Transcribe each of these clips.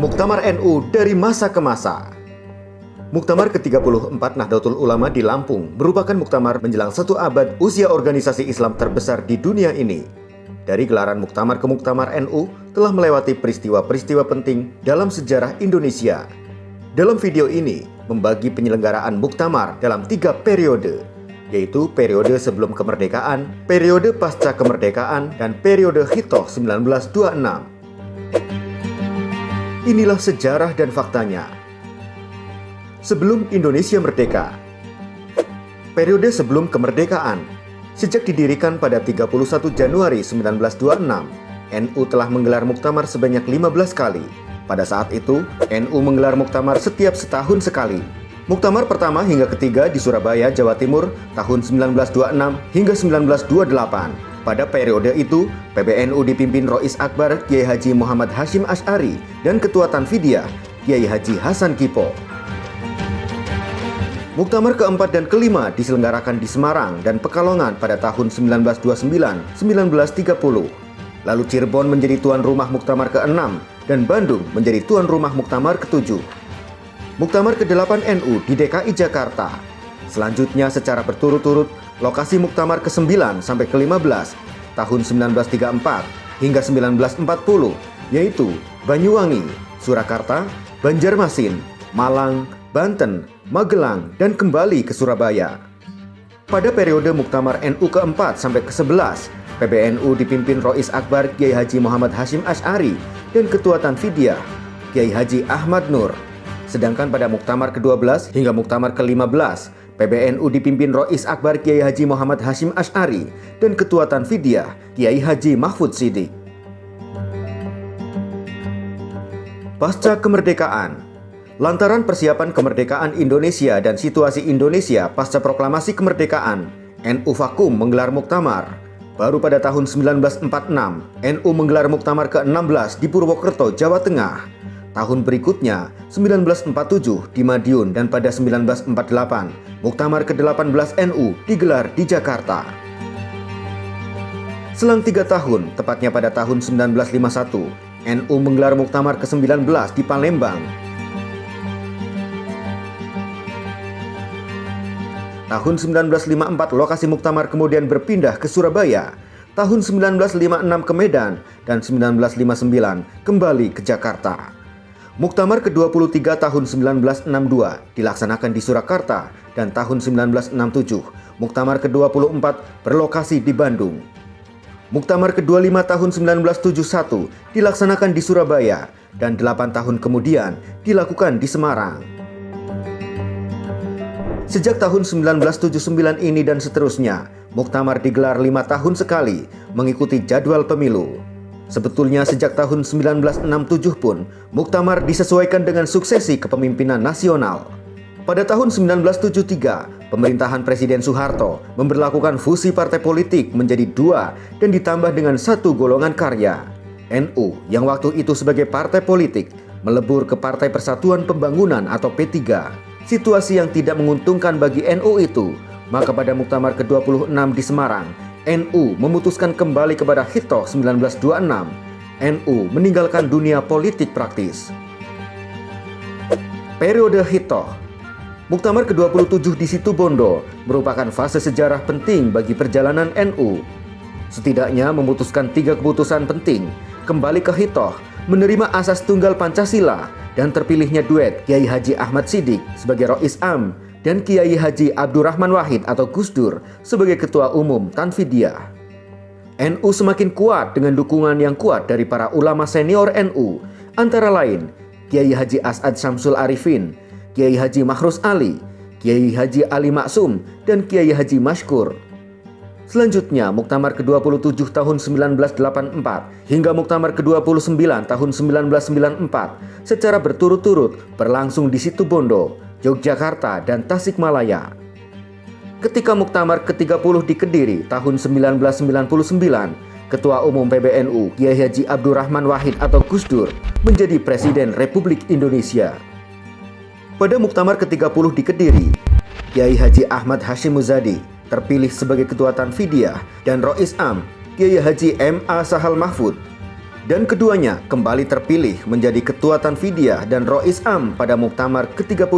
Muktamar NU dari masa ke masa. Muktamar ke-34 Nahdlatul Ulama di Lampung merupakan muktamar menjelang 1 abad usia organisasi Islam terbesar di dunia ini. Dari gelaran muktamar ke muktamar NU telah melewati peristiwa-peristiwa penting dalam sejarah Indonesia. Dalam video ini membagi penyelenggaraan muktamar dalam 3 periode, yaitu periode sebelum kemerdekaan, periode pasca kemerdekaan, dan periode Hitoh 1926. Inilah sejarah dan faktanya. Sebelum Indonesia merdeka. Periode sebelum kemerdekaan. Sejak didirikan pada 31 Januari 1926, NU telah menggelar muktamar sebanyak 15 kali. Pada saat itu, NU menggelar muktamar setiap setahun sekali. Muktamar pertama hingga ketiga di Surabaya, Jawa Timur tahun 1926 hingga 1928. Pada periode itu, PBNU dipimpin Rois Akbar Kiai Haji Muhammad Hasyim Asy'ari dan Ketua Tanfidiyah Kiai Haji Hasan Kipo. Muktamar keempat dan kelima diselenggarakan di Semarang dan Pekalongan pada tahun 1929-1930. Lalu Cirebon menjadi tuan rumah Muktamar ke-6 dan Bandung menjadi tuan rumah Muktamar ke-7. Muktamar ke-8 NU di DKI Jakarta. Selanjutnya secara berturut-turut lokasi Muktamar ke-9 sampai ke-15 tahun 1934 hingga 1940, yaitu Banyuwangi, Surakarta, Banjarmasin, Malang, Banten, Magelang, dan kembali ke Surabaya. Pada periode Muktamar NU ke-4 sampai ke-11, PBNU dipimpin Rois Akbar Kiai Haji Muhammad Hasyim Asy'ari dan Ketua Tanfidiyah Kiai Haji Ahmad Nur. Sedangkan pada Muktamar ke-12 hingga Muktamar ke-15, PBNU dipimpin Rois Akbar Kiai Haji Muhammad Hasyim Asy'ari dan Ketua Tanfidiyah Kiai Haji Mahfud Siddiq. Pasca kemerdekaan. Lantaran persiapan kemerdekaan Indonesia dan situasi Indonesia pasca proklamasi kemerdekaan, NU vakum menggelar muktamar. Baru pada tahun 1946, NU menggelar muktamar ke-16 di Purwokerto, Jawa Tengah. Tahun berikutnya, 1947 di Madiun, dan pada 1948, Muktamar ke-18 NU digelar di Jakarta. Selang 3 tahun, tepatnya pada tahun 1951, NU menggelar Muktamar ke-19 di Palembang. Tahun 1954, lokasi Muktamar kemudian berpindah ke Surabaya. Tahun 1956 ke Medan, dan 1959 kembali ke Jakarta. Muktamar ke-23 tahun 1962 dilaksanakan di Surakarta, dan tahun 1967 Muktamar ke-24 berlokasi di Bandung. Muktamar ke-25 tahun 1971 dilaksanakan di Surabaya, dan 8 tahun kemudian dilakukan di Semarang. Sejak tahun 1979 ini dan seterusnya, Muktamar digelar 5 tahun sekali mengikuti jadwal pemilu. Sebetulnya sejak tahun 1967 pun, Muktamar disesuaikan dengan suksesi kepemimpinan nasional. Pada tahun 1973, pemerintahan Presiden Soeharto memberlakukan fusi partai politik menjadi 2 dan ditambah dengan 1 golongan karya. NU yang waktu itu sebagai partai politik melebur ke Partai Persatuan Pembangunan atau P3. Situasi yang tidak menguntungkan bagi NU itu, maka pada Muktamar ke-26 di Semarang, NU memutuskan kembali kepada Hitoh 1926. NU meninggalkan dunia politik praktis. Periode Hitoh. Muktamar ke-27 di Situbondo merupakan fase sejarah penting bagi perjalanan NU. Setidaknya memutuskan 3 keputusan penting, kembali ke Hitoh, menerima asas tunggal Pancasila, dan terpilihnya duet Kiai Haji Ahmad Siddiq sebagai Rois Am dan Kiai Haji Abdurrahman Wahid atau Gus Dur sebagai Ketua Umum Tanfidiyah. NU semakin kuat dengan dukungan yang kuat dari para ulama senior NU, antara lain Kiai Haji As'ad Syamsul Arifin, Kiai Haji Mahrus Ali, Kiai Haji Ali Maksum, dan Kiai Haji Mashkur. Selanjutnya, Muktamar ke-27 tahun 1984 hingga Muktamar ke-29 tahun 1994 secara berturut-turut berlangsung di Situbondo, Yogyakarta, dan Tasikmalaya. Ketika Muktamar ke-30 di Kediri tahun 1999, Ketua Umum PBNU Kiai Haji Abdurrahman Wahid atau Gus Dur menjadi Presiden Republik Indonesia. Pada Muktamar ke-30 di Kediri, Kiai Haji Ahmad Hasyim Muzadi terpilih sebagai Ketua Tanfidiyah dan Rois Am Kiai Haji M.A. Sahal Mahfud. Dan keduanya kembali terpilih menjadi Ketua Tanfidiyah dan Rois Am pada Muktamar ke-31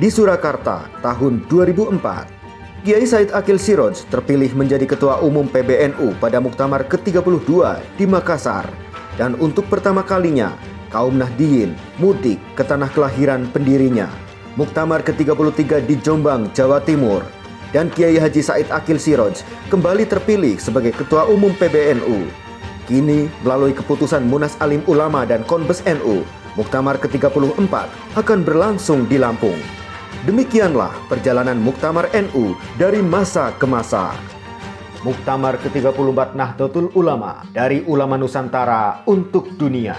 di Surakarta tahun 2004. Kiai Said Akil Siroj terpilih menjadi Ketua Umum PBNU pada Muktamar ke-32 di Makassar. Dan untuk pertama kalinya, kaum Nahdiyin mudik ke tanah kelahiran pendirinya, Muktamar ke-33 di Jombang, Jawa Timur. Dan Kiai Haji Said Akil Siroj kembali terpilih sebagai Ketua Umum PBNU. Kini, melalui keputusan Munas Alim Ulama dan Konbes NU, Muktamar ke-34 akan berlangsung di Lampung. Demikianlah perjalanan Muktamar NU dari masa ke masa. Muktamar ke-34 Nahdlatul Ulama, dari ulama Nusantara untuk dunia.